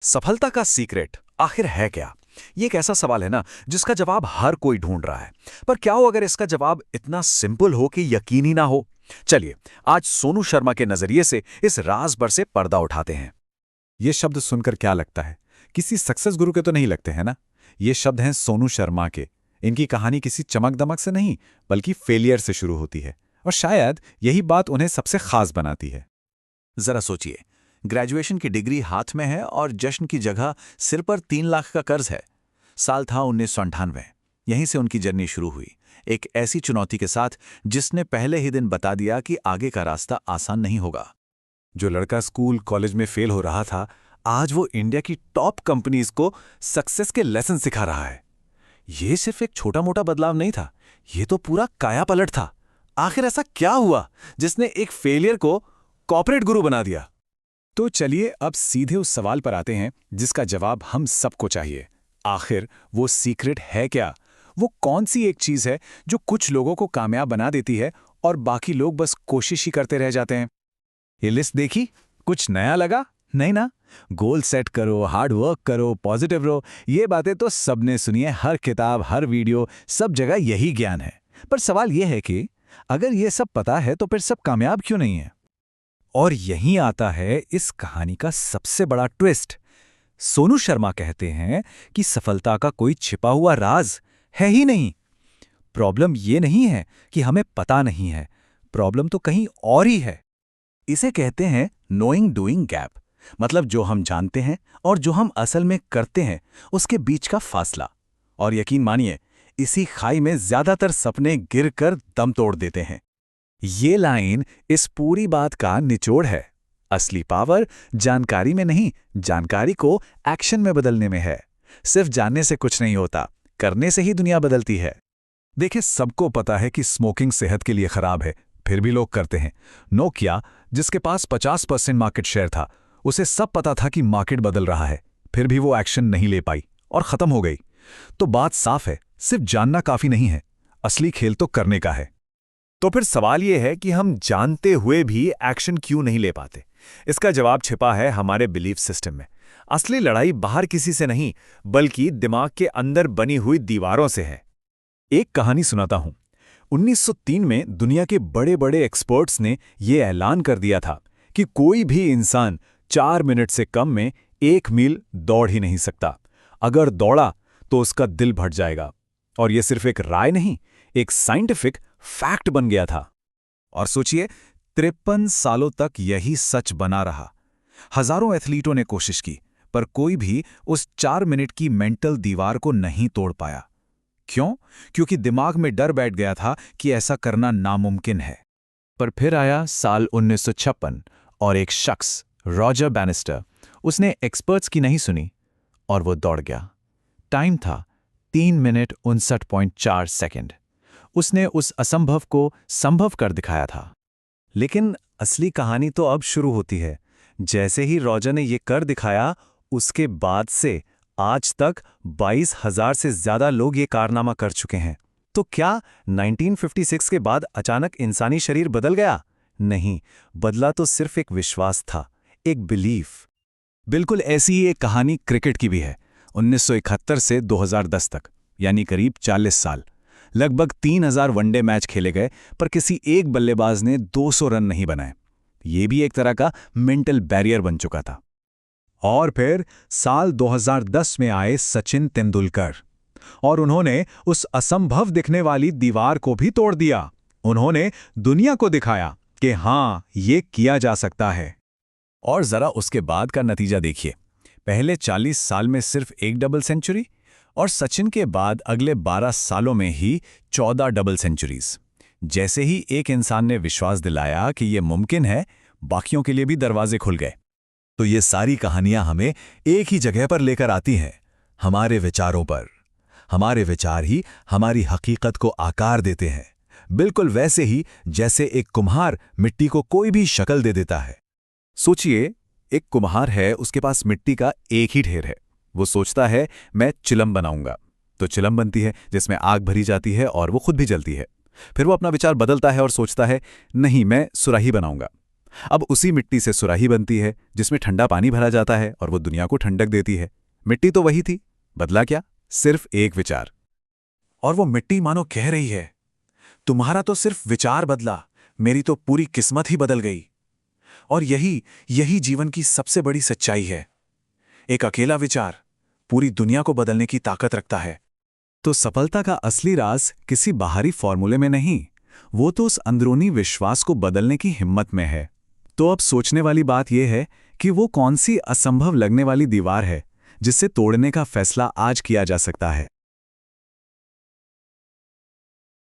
सफलता का सीक्रेट आखिर है क्या? ये एक ऐसा सवाल है ना जिसका जवाब हर कोई ढूंढ रहा है। पर क्या हो अगर इसका जवाब इतना सिंपल हो कि यकीनी ना हो? चलिए, आज सोनू शर्मा के नजरिए से इस राज पर से पर्दा उठाते हैं। ये शब्द सुनकर क्या लगता है? किसी सक्सेस गुरु के तो नहीं लगते हैं ना? ये शब्द हैं सोनू शर्मा के। इनकी कहानी किसी चमक-दमक से नहीं, बल्कि फेलियर से शुरू होती है। और शायद यही बात उन्हें सबसे खास बनाती है। जरा सोचिए, ग्रेजुएशन की डिग्री हाथ में है और जश्न की जगह सिर पर 3 लाख का कर्ज है। साल था 1998। यहीं से उनकी जर्नी शुरू हुई, एक ऐसी चुनौती के साथ जिसने पहले ही दिन बता दिया कि आगे का रास्ता आसान नहीं होगा। जो लड़का स्कूल कॉलेज में फेल हो रहा था, आज वो इंडिया की टॉप कंपनीज को सक्सेस के लेसन सिखा रहा है। ये सिर्फ एक छोटा मोटा बदलाव नहीं था, ये तो पूरा कायापलट था। आखिर ऐसा क्या हुआ जिसने एक फेलियर को कॉर्पोरेट गुरु बना दिया? तो चलिए अब सीधे उस सवाल पर आते हैं जिसका जवाब हम सबको चाहिए। आखिर वो सीक्रेट है क्या? वो कौन सी एक चीज है जो कुछ लोगों को कामयाब बना देती है और बाकी लोग बस कोशिश ही करते रह जाते हैं? ये लिस्ट देखी? कुछ नया लगा? नहीं ना? गोल सेट करो, हार्ड वर्क करो, पॉजिटिव रहो, ये बातें तो सबने सुनी है। हर किताब, हर वीडियो, सब जगह यही ज्ञान है। पर सवाल यह है कि अगर ये सब पता है तो फिर सब कामयाब क्यों नहीं है? और यहीं आता है इस कहानी का सबसे बड़ा ट्विस्ट। सोनू शर्मा कहते हैं कि सफलता का कोई छिपा हुआ राज है ही नहीं। प्रॉब्लम ये नहीं है कि हमें पता नहीं है, प्रॉब्लम तो कहीं और ही है। इसे कहते हैं नोइंग डूइंग गैप। मतलब जो हम जानते हैं और जो हम असल में करते हैं, उसके बीच का फासला। और यकीन मानिए, इसी खाई में ज्यादातर सपने गिरकर दम तोड़ देते हैं। ये लाइन इस पूरी बात का निचोड़ है। असली पावर जानकारी में नहीं, जानकारी को एक्शन में बदलने में है। सिर्फ जानने से कुछ नहीं होता, करने से ही दुनिया बदलती है। देखिए, सबको पता है कि स्मोकिंग सेहत के लिए खराब है, फिर भी लोग करते हैं। नोकिया, जिसके पास 50% मार्केट शेयर था, उसे सब पता था कि मार्केट बदल रहा है, फिर भी वो एक्शन नहीं ले पाई और खत्म हो गई। तो बात साफ है, सिर्फ जानना काफी नहीं है, असली खेल तो करने का है। तो फिर सवाल यह है कि हम जानते हुए भी एक्शन क्यों नहीं ले पाते? इसका जवाब छिपा है हमारे बिलीफ सिस्टम में। असली लड़ाई बाहर किसी से नहीं, बल्कि दिमाग के अंदर बनी हुई दीवारों से है। एक कहानी सुनाता हूं। 1903 में दुनिया के बड़े बड़े एक्सपर्ट्स ने यह ऐलान कर दिया था कि कोई भी इंसान 4 मिनट से कम में 1 मील दौड़ ही नहीं सकता। अगर दौड़ा तो उसका दिल भट जाएगा। और यह सिर्फ एक राय नहीं, एक साइंटिफिक फैक्ट बन गया था। और सोचिए, 53 सालों तक यही सच बना रहा। हजारों एथलीटों ने कोशिश की, पर कोई भी उस 4 मिनट की मेंटल दीवार को नहीं तोड़ पाया। क्यों? क्योंकि दिमाग में डर बैठ गया था कि ऐसा करना नामुमकिन है। पर फिर आया साल 1956 और एक शख्स, रॉजर बैनिस्टर, उसने एक्सपर्ट्स की नहीं सुनी और वो दौड़ गया। टाइम था 3 मिनट 59.4 सेकंड। उसने उस असंभव को संभव कर दिखाया था। लेकिन असली कहानी तो अब शुरू होती है। जैसे ही रॉजर ने ये कर दिखाया, उसके बाद से आज तक 22,000 से ज्यादा लोग ये कारनामा कर चुके हैं। तो क्या 1956 के बाद अचानक इंसानी शरीर बदल गया? नहीं, बदला तो सिर्फ एक विश्वास था, एक बिलीफ। बिल्कुल ऐसी ही एक कहानी क्रिकेट की भी है। 1971 से 2010 तक, यानी करीब 40 साल। लगभग 3000 वनडे मैच खेले गए, पर किसी एक बल्लेबाज ने 200 रन नहीं बनाए। ये भी एक तरह का मेंटल बैरियर बन चुका था। और फिर साल 2010 में आए सचिन तेंदुलकर, और उन्होंने उस असंभव दिखने वाली दीवार को भी तोड़ दिया। उन्होंने दुनिया को दिखाया कि हाँ, ये किया जा सकता है। और जरा उसके बाद का नतीजा देखिए। पहले 40 साल में सिर्फ एक डबल सेंचुरी, और सचिन के बाद अगले 12 सालों में ही 14 डबल सेंचुरीज। जैसे ही एक इंसान ने विश्वास दिलाया कि यह मुमकिन है, बाकियों के लिए भी दरवाजे खुल गए। तो ये सारी कहानियां हमें एक ही जगह पर लेकर आती हैं, हमारे विचारों पर। हमारे विचार ही हमारी हकीकत को आकार देते हैं, बिल्कुल वैसे ही जैसे एक कुम्हार मिट्टी को कोई भी शक्ल दे देता है। सोचिए, एक कुम्हार है, उसके पास मिट्टी का एक ही ढेर है। वो सोचता है मैं चिलम बनाऊंगा, तो चिलम बनती है जिसमें आग भरी जाती है और वो खुद भी जलती है। फिर वो अपना विचार बदलता है और सोचता है नहीं, मैं सुराही बनाऊंगा। अब उसी मिट्टी से सुराही बनती है जिसमें ठंडा पानी भरा जाता है और वो दुनिया को ठंडक देती है। मिट्टी तो वही थी, बदला क्या? सिर्फ एक विचार। और वो मिट्टी मानो कह रही है, तुम्हारा तो सिर्फ विचार बदला, मेरी तो पूरी किस्मत ही बदल गई। और यही यही जीवन की सबसे बड़ी सच्चाई है। एक अकेला विचार पूरी दुनिया को बदलने की ताकत रखता है। तो सफलता का असली राज किसी बाहरी फॉर्मूले में नहीं, वो तो उस अंदरूनी विश्वास को बदलने की हिम्मत में है। तो अब सोचने वाली बात यह है कि वो कौन सी असंभव लगने वाली दीवार है जिससे तोड़ने का फैसला आज किया जा सकता है।